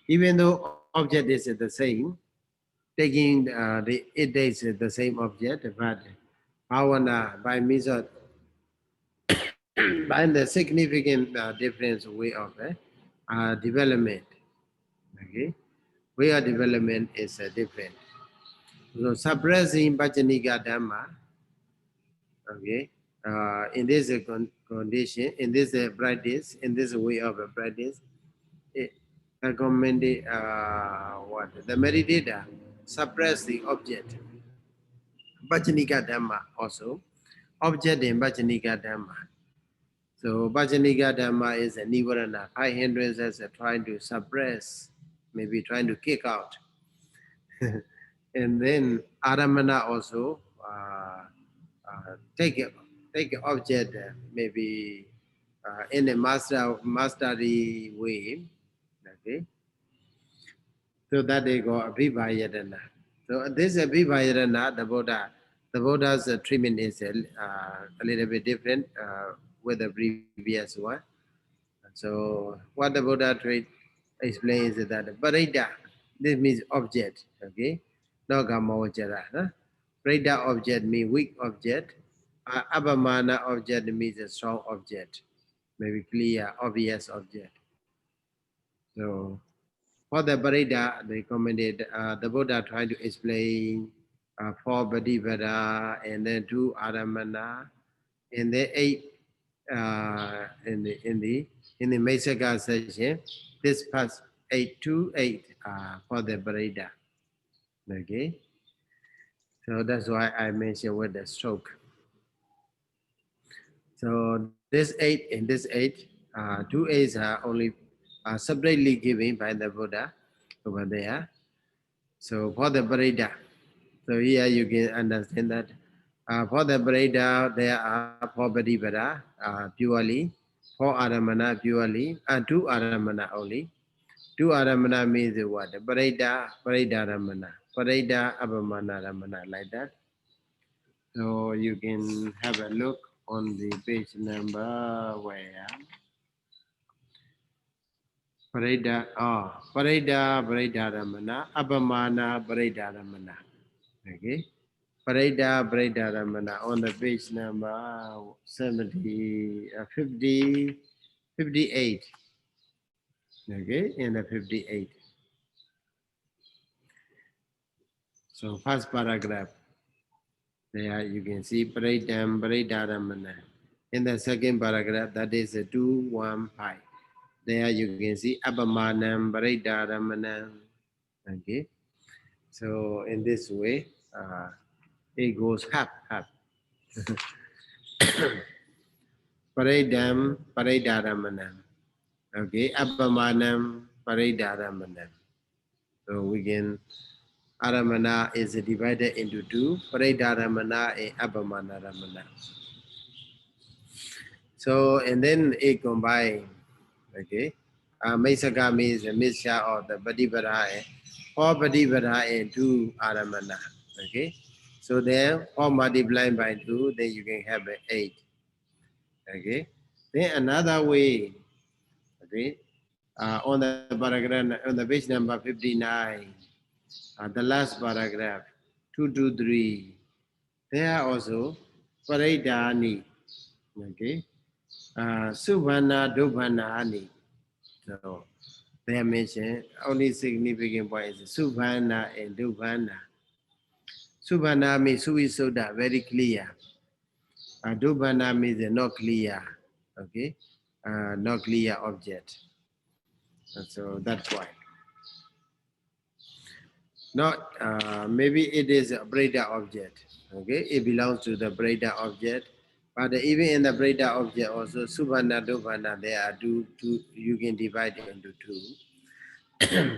even though object is the same, taking it is the same object, but bhavana by means of by the significant difference way of development. Okay, way of development is different. So suppressing Pachanika Dhamma. Okay, in this condition, in this practice, in this way of practice, it recommended what the meditator suppress the object. Pachanika Dhamma also object in Pachanika Dhamma. So Pachanika Dhamma is a nivarana, 5 hindrances are trying to suppress, maybe trying to kick out. And then Aramana also take an object maybe in a mastery way. Okay, so that they go Abhivayadana. So this Abhivayadana, the Buddha's treatment is a little bit different with the previous one. So what the Buddha explains is that Parida, this means object, okay? No Gamavachara. Huh? Parida object means weak object. Abhamana object means a strong object, maybe clear, obvious object. So for the Parida, they commented the Buddha trying to explain 4 Bodhivara and then 2 Aramana and then 8 in the Mesaka session, this past 8 to 8 for the Parida. Okay. So that's why I mentioned with the stroke. So this 8 and this 8, 2 8s are only separately given by the Buddha over there. So for the Parida, so here you can understand that for the Parida, there are 4 Padivara purely, 4 Aramana purely, and 2 Aramana only. 2 Aramana means what? Parida, Parida Ramana, Parida Abhamana Ramana, like that. So you can have a look on the page number where Parida, Parida Ramana, Abhamana, Parida Ramana. Okay. Parida Ramana on the page number 58. Okay, in the 58. So first paragraph. There you can see Paridam Ramana. In the second paragraph, that is 215. There you can see Abhamanam Ramana. Okay. So in this way, it goes half. Paridam Ramana. Okay, Abhamanam Paridaramanam. So we can, Aramana is divided into 2, Paridaramana and Abhamanaramana. So, and then it combine, okay. Maisaka means the mixture of the Padivara, 4 Padivara and 2 Aramana, okay. So then 4 multiplied by 2, then you can have 8, okay. Then another way, okay. On the paragraph, on the page number 59, the last paragraph, 223, there are also Paridani, okay, Subhana Dubhanani. So they are mentioned, only significant point is Subhana and Dubhana. Subhana means Suvisoda, very clear. Dubhana means not clear, okay, not clear object. So that's why. Not maybe it is a Breda object. Okay, it belongs to the Breda object. But even in the Breda object also Subhana Dubhana, there are two, you can divide it into 2.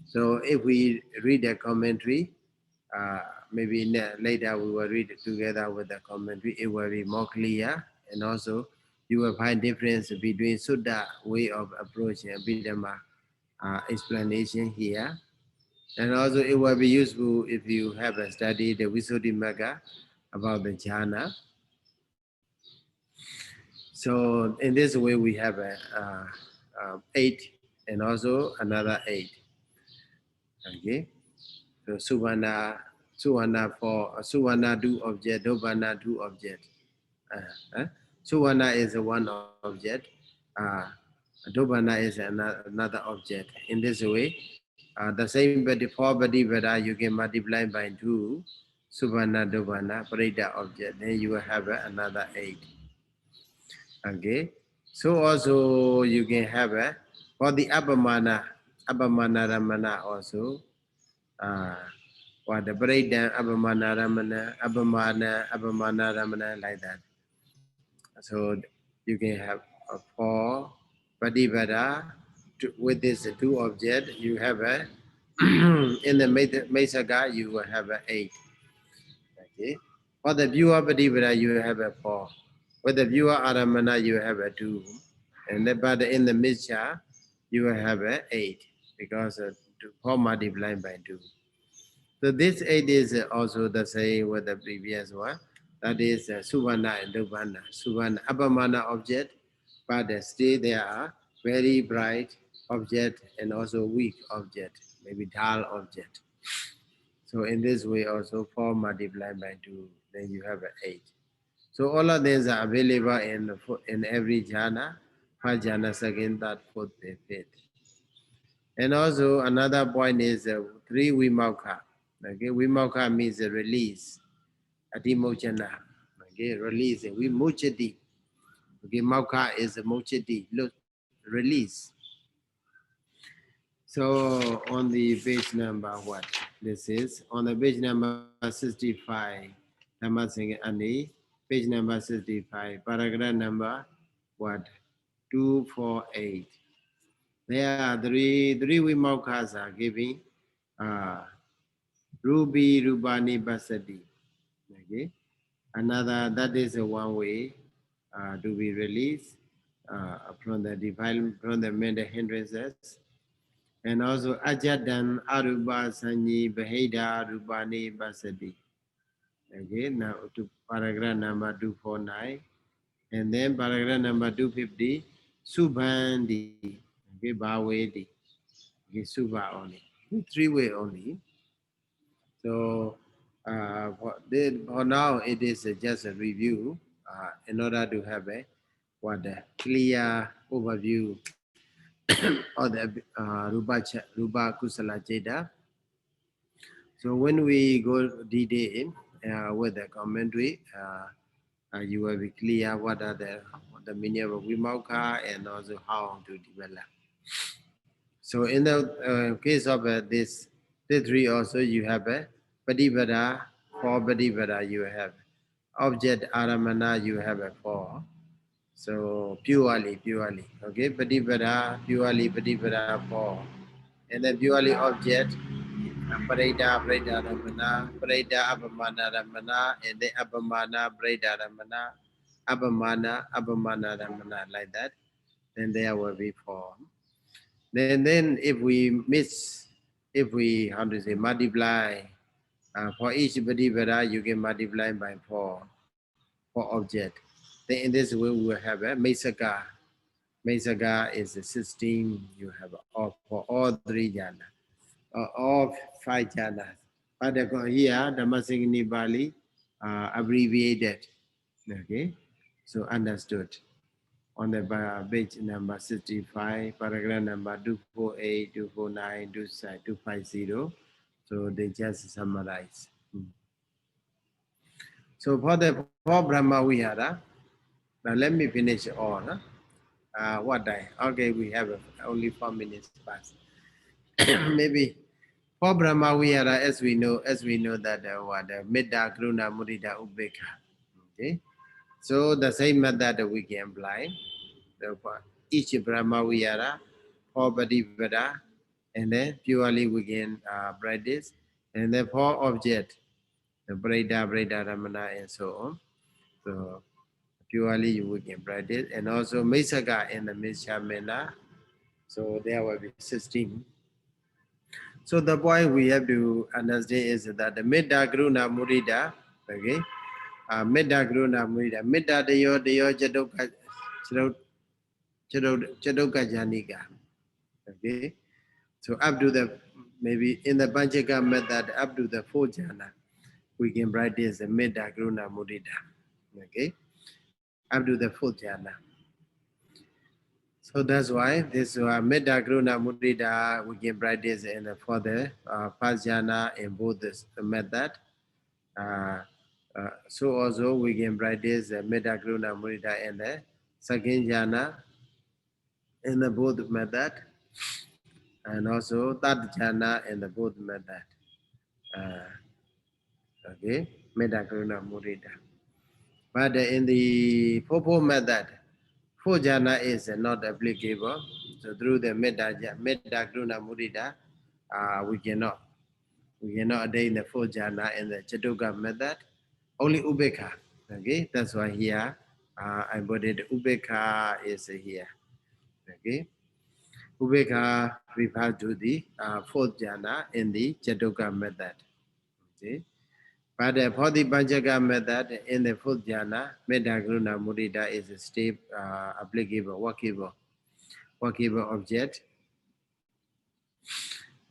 So if we read the commentary, maybe later we will read it together with the commentary, it will be more clear, and also you will find difference between Sutta way of approaching Abhidhamma explanation here. And also it will be useful if you have a study the Visuddhimagga about the jhana. So in this way we have a 8 and also another 8. Okay. So Suvana for Suvana 2 object, Dubhana 2 object. Suvana is one object. Dubhana is another object. In this way, the same body, 4 body veda, you can multiply by 2, Subhana, Dubhana, Parida object, then you will have another 8. Okay, so also you can have for the Abhamana Ramana also, what the Parida, Abhamana Ramana, like that. So you can have 4 Padivada with this 2 object, you have a in the Mesaga you will have 8. Okay. For the viewer Padivada you have 4. For the viewer Aramana you have 2. And then, but in the Misha you will have 8 because 4 multiplied by 2. So this 8 is also the same with the previous one. That is Suvana and Dubhana. Suvana, Abhamana object, but still there are very bright object and also weak object, maybe dull object. So in this way also 4 multiplied by 2, then you have 8. So all of these are available in every jhana, first jhana, second, third, fourth, and fifth. And also another point is 3 Vimokha. Okay, Vimokha means a release. Adimochana. Okay, release. Vimuchati. Okay, Mokha is a mochati. Look, release. So on the page number what? This is on the page number 65, Dhammasaṅgaṇī, page number 65, paragraph number what? 248. There are three vimokkhas are giving Rubi Rubani Basati. Okay. Another, that is a one way to be released from the defilement, from the mental hindrances. And also Ajadan Aruba Sanyi Baheda Rubani Basati. Okay, now to paragraph number 249. And then paragraph number 250, Subhandi. Okay, Bawedi. Okay, Subha only. Three way only. So for now, it is just a review in order to have a clear overview of the Rupa Kusala Jeda. So when we go detail with the commentary, you will be clear what are the meaning of Vimokha and also how to develop. So in the case of this three also, you have a Padivada, for Padivada you have object Aramana, you have a four. So purely, okay, Padivada, purely Padivada four. And then purely object, Pareda, Breda Ramana, Breda Abamana Ramana, and then Abamana, Breda Ramana, Abamana Ramana, like that. Then there will be four. Then if we how to say, multiply for each Padivada, you can multiply by four for object. Then in this way, we will have a Mesaka. Mesaka is 16. You have all for all three jhana, all five jhanas. But here, Dhammasaṅgaṇīpāḷi abbreviated. Okay, so understood. On the page number 65, paragraph number 248, 249, 250. So they just summarize. So for Brahma Vihara, now let me finish all. What time? Okay, we have only 4 minutes past. Maybe for Brahma Vihara, as we know that Metta, Karuna, Mudita, Ubekha. Okay, so the same method that we can apply. For each Brahma Vihara, for Padivada, and then purely we can practice, and then for object, the Breda, Ramana, and so on. So purely we can practice, and also Mesaka and the Mishamena. So there will be 16. So the point we have to understand is that the Metta, Karuna, Mudita, okay, Metta, Karuna, Mudita, Metta, Deyo, Jatoka, Jatoka Janika. Okay, so up to the, maybe in the Panchaka method, up to the 4 jhana, we can practice the Metta, Karuna, Mudita. Okay, up to the 4 jhana. So that's why this Metta, Karuna, Mudita, we can practice for the first jhana in both this method. So also we can practice the Metta, Karuna, Mudita in the second jhana in the both method. And also third jhana in the both method. Okay, Metta, Karuna, Mudita. But in the Popo method, 4 jhana is not applicable. So through the Metta, Karuna, Mudita, we cannot attain the 4 jhana in the Chatuka method. Only Ubekha. Okay, that's why here I put it. Ubekha is here. Okay. Ubekha refers to the 4th jhana in the Chatuka method. Okay. But for the Panchaka method in the 4th jhana, Metta, Karuna, Mudita is a step applicable, workable object.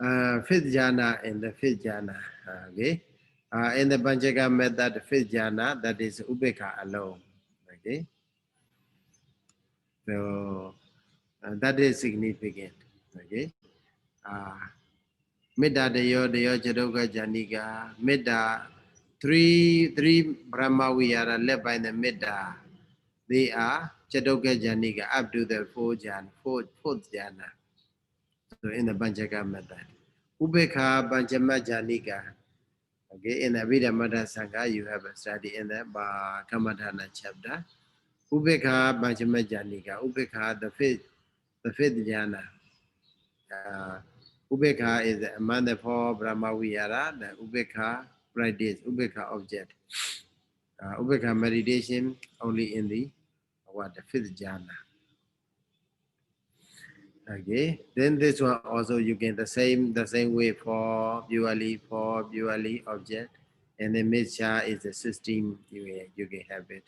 5th jhana in the 5th jhana. Okay. In the Panchaka method, 5th jhana, that is Ubekha alone. Okay. So that is significant. Okay. Metta Deyo Jadoka Janika, Metta, three Brahma Vihara led by the Metta. They are Jadoka Janika up to the 4th jhana. So in the Panchaka method. Ubekha Panchama Janika. Okay, in Abhidhamma Piṭaka, you have a study in the Kamadhana chapter. Ubekha Panchama Janika. Ubekha, the fifth jhana. Ubekha is among the four Brahma Vihara. The Ubekha practice, Ubekha object. Ubekha meditation only in the the fifth jhana. Okay, then this one also you get the same way for purely object, and then mixture is the 16 you can have it.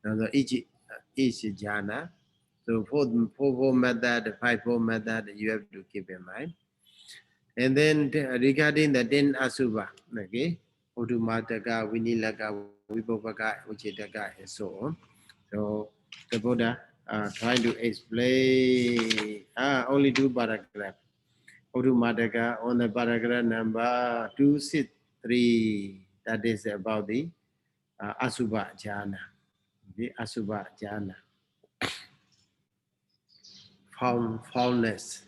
Now each jhana, so four method, five-fold method you have to keep in mind. And then regarding the 10 asubha, okay, Udumataka, Vinilaka, Vibhavaka, Uchitaka, and so on. So the Buddha trying to explain only two paragraphs. Udumataka on the paragraph number 263. That is about the asubha jhana. The asubha jhana. Foulness.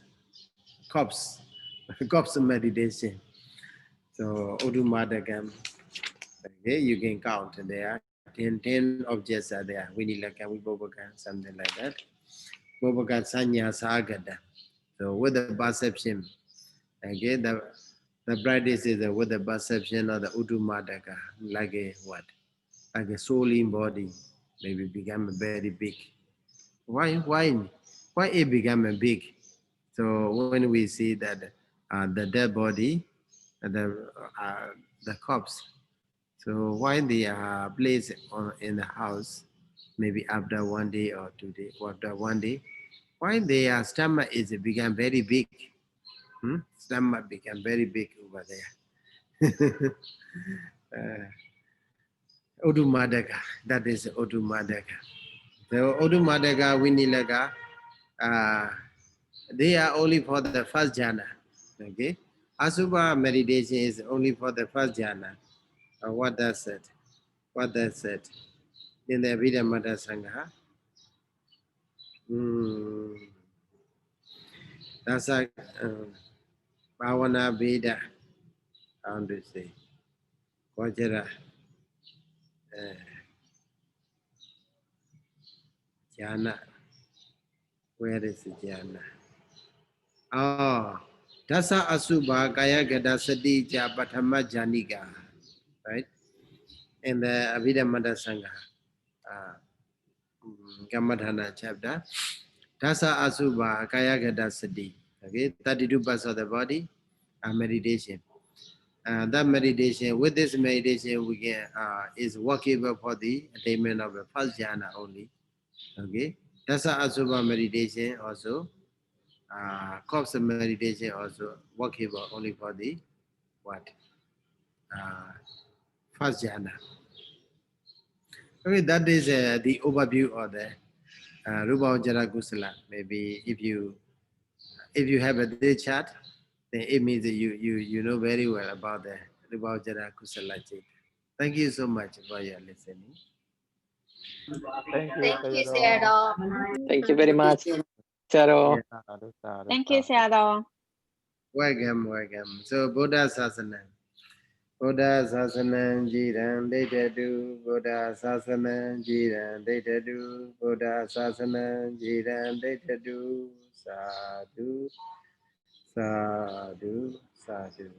Corpse. Corpse meditation. So Udumadagam, okay, you can count there. 10 objects are there. Vinilaka, Vibhavaka, something like that. Vibhavaka Sanya Sagada. So with the perception, okay, the practice is with the perception of the Udumadaka, like a what? Like a soul in body, maybe become very big. Why it become a big? So when we see that the dead body, the corpse. So why they are placed in the house, maybe after 1 day or 2 days, or after 1 day, why their stomach is become very big? Stomach become very big over there. Odumadaka, that is Odumadaka. So Odumadaka, Winilaka, they are only for the first jhana. Okay, Asubha meditation is only for the first jhana. What does it? What does it? In the Abhidhamma Piṭaka, that's a Bhavana Veda, how to say, Vajra, Jhana. Where is the Jhana? Oh, Dasa Asubha Kaya Gada Sati Ja Pathama Janika, right? In the Abhidhamma Piṭaka, Kamadhana chapter, Dasa Asubha Kaya Gada Sati. Okay, 32 parts of the body, meditation. That meditation, with this meditation, we can is workable for the attainment of the first jhana only. Okay, that's a asubha meditation also. Corpse meditation also workable only for the what first jhana. Okay, that is the overview of the rūpāvacarakusalaṃ. Maybe if you have a day chart, then it means that you know very well about the rūpāvacarakusalaṃ. Thank you so much for your listening. Thank you, Thank you, Sayadaw. Sayadaw. Thank you very much, Sayadaw. Thank you, Sayadaw. Welcome. So Buddha Sasana. Buddha Sasana Jiran Detadu. Buddha Sasana Jiran Detadu. Buddha Sasana Jiran Detadu. Sadhu. Sadhu. Sadhu.